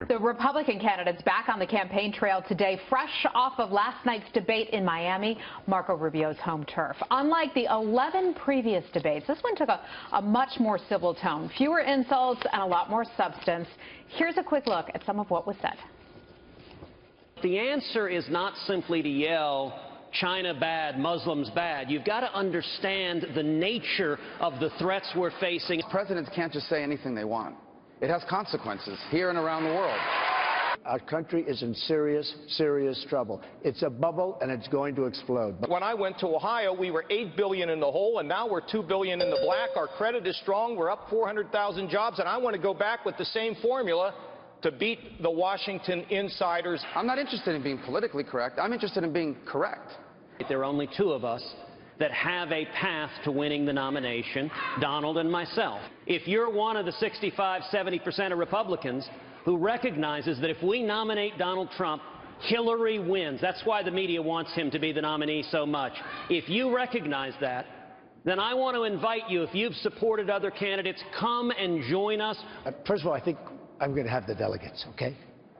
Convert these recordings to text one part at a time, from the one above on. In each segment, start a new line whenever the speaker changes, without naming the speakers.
The Republican candidates back on the campaign trail today, fresh off of last night's debate in Miami, Marco Rubio's home turf. Unlike the 11 previous debates, this one took a much more civil tone, fewer insults and a lot more substance. Here's a quick look at some of what was said.
The answer is not simply to yell, China bad, Muslims bad. You've got to understand the nature of the threats we're facing.
Presidents can't just say anything they want. It has consequences here and around the world.
Our country is in serious, serious trouble. It's a bubble, and it's going to explode.
When I went to Ohio, we were $8 billion in the hole, and now we're $2 billion in the black. Our credit is strong. We're up 400,000 jobs, and I want to go back with the same formula to beat the Washington insiders.
I'm not interested in being politically correct. I'm interested in being correct.
There are only two of us that have a path to winning the nomination, Donald and myself. If you're one of the 65–70% of Republicans who recognizes that if we nominate Donald Trump, Hillary wins. That's why the media wants him to be the nominee so much. If you recognize that, then I want to invite you, if you've supported other candidates, come and join us.
First of all, I think I'm going to have the delegates, okay?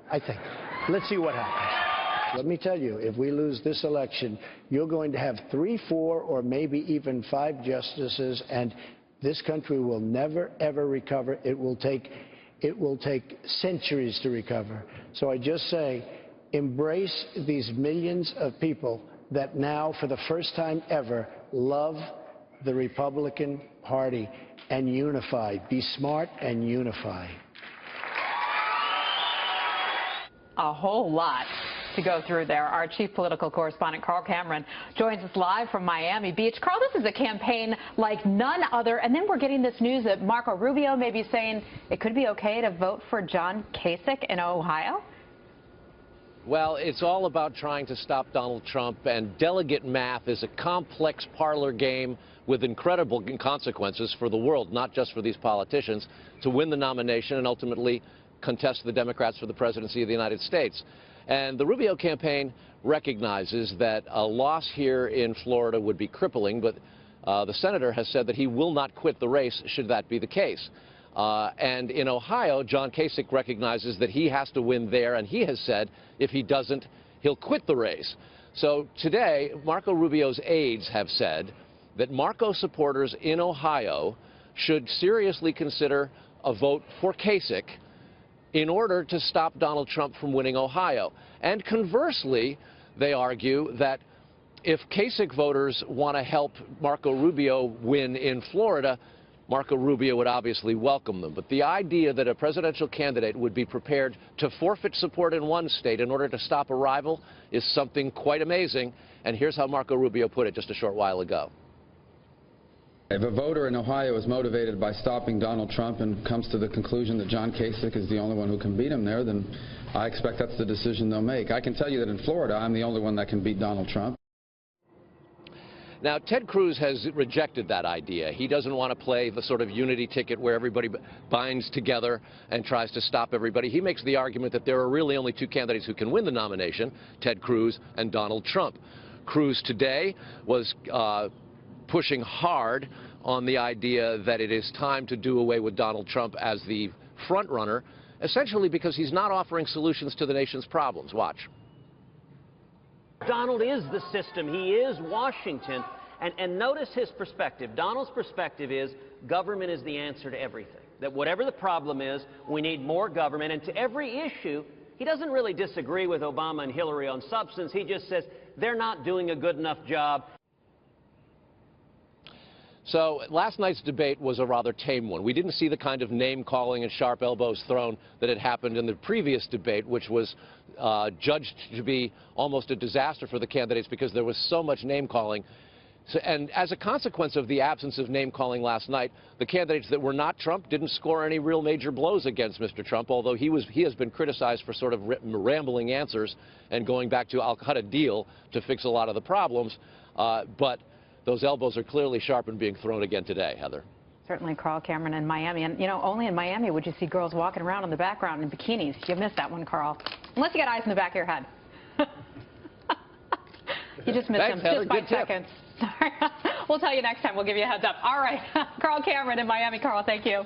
I think. Let's see what happens. Let me tell you, if we lose this election, you're going to have 3, 4, or maybe even 5 justices, and this country will never, ever recover. It will take centuries to recover. So I just say, embrace these millions of people that now, for the first time ever, love the Republican Party, and unify. Be smart and unify.
A whole lot to go through there. Our chief political correspondent, Carl Cameron, joins us live from Miami Beach. Carl, this is a campaign like none other. And then we're getting this news that Marco Rubio may be saying it could be okay to vote for John Kasich in Ohio.
Well, it's all about trying to stop Donald Trump, and delegate math is a complex parlor game with incredible consequences for the world, not just for these politicians, to win the nomination and ultimately contest the Democrats for the presidency of the United States. And the Rubio campaign recognizes that a loss here in Florida would be crippling, but the senator has said that he will not quit the race should that be the case. And in Ohio, John Kasich recognizes that he has to win there, and he has said if he doesn't, he'll quit the race. So today, Marco Rubio's aides have said that Marco supporters in Ohio should seriously consider a vote for Kasich in order to stop Donald Trump from winning Ohio. And conversely, they argue that if Kasich voters want to help Marco Rubio win in Florida, Marco Rubio would obviously welcome them. But the idea that a presidential candidate would be prepared to forfeit support in one state in order to stop a rival is something quite amazing. And here's how Marco Rubio put it just a short while ago.
If a voter in Ohio is motivated by stopping Donald Trump and comes to the conclusion that John Kasich is the only one who can beat him there, then I expect that's the decision they'll make. I can tell you that in Florida, I'm the only one that can beat Donald Trump.
Now, Ted Cruz has rejected that idea. He doesn't want to play the sort of unity ticket where everybody binds together and tries to stop everybody. He makes the argument that there are really only 2 candidates who can win the nomination, Ted Cruz and Donald Trump. Cruz today was pushing hard on the idea that it is time to do away with Donald Trump as the front runner, essentially because he's not offering solutions to the nation's problems. Watch.
Donald is the system. He is Washington. And notice his perspective. Donald's perspective is government is the answer to everything. That whatever the problem is, we need more government. And to every issue, he doesn't really disagree with Obama and Hillary on substance. He just says they're not doing a good enough job.
So last night's debate was a rather tame one. We didn't see the kind of name-calling and sharp elbows thrown that had happened in the previous debate, which was judged to be almost a disaster for the candidates because there was so much name-calling. And as a consequence of the absence of name-calling last night, the candidates that were not Trump didn't score any real major blows against Mr. Trump, although he has been criticized for sort of rambling answers and going back to I'll cut a deal to fix a lot of the problems. But those elbows are clearly sharp and being thrown again today, Heather.
Certainly, Carl Cameron in Miami. And, you know, only in Miami would you see girls walking around in the background in bikinis. You missed that one, Carl. Unless you got eyes in the back of your head. You just missed them just by seconds. We'll tell you next time. We'll give you a heads up. All right. Carl Cameron in Miami. Carl, thank you.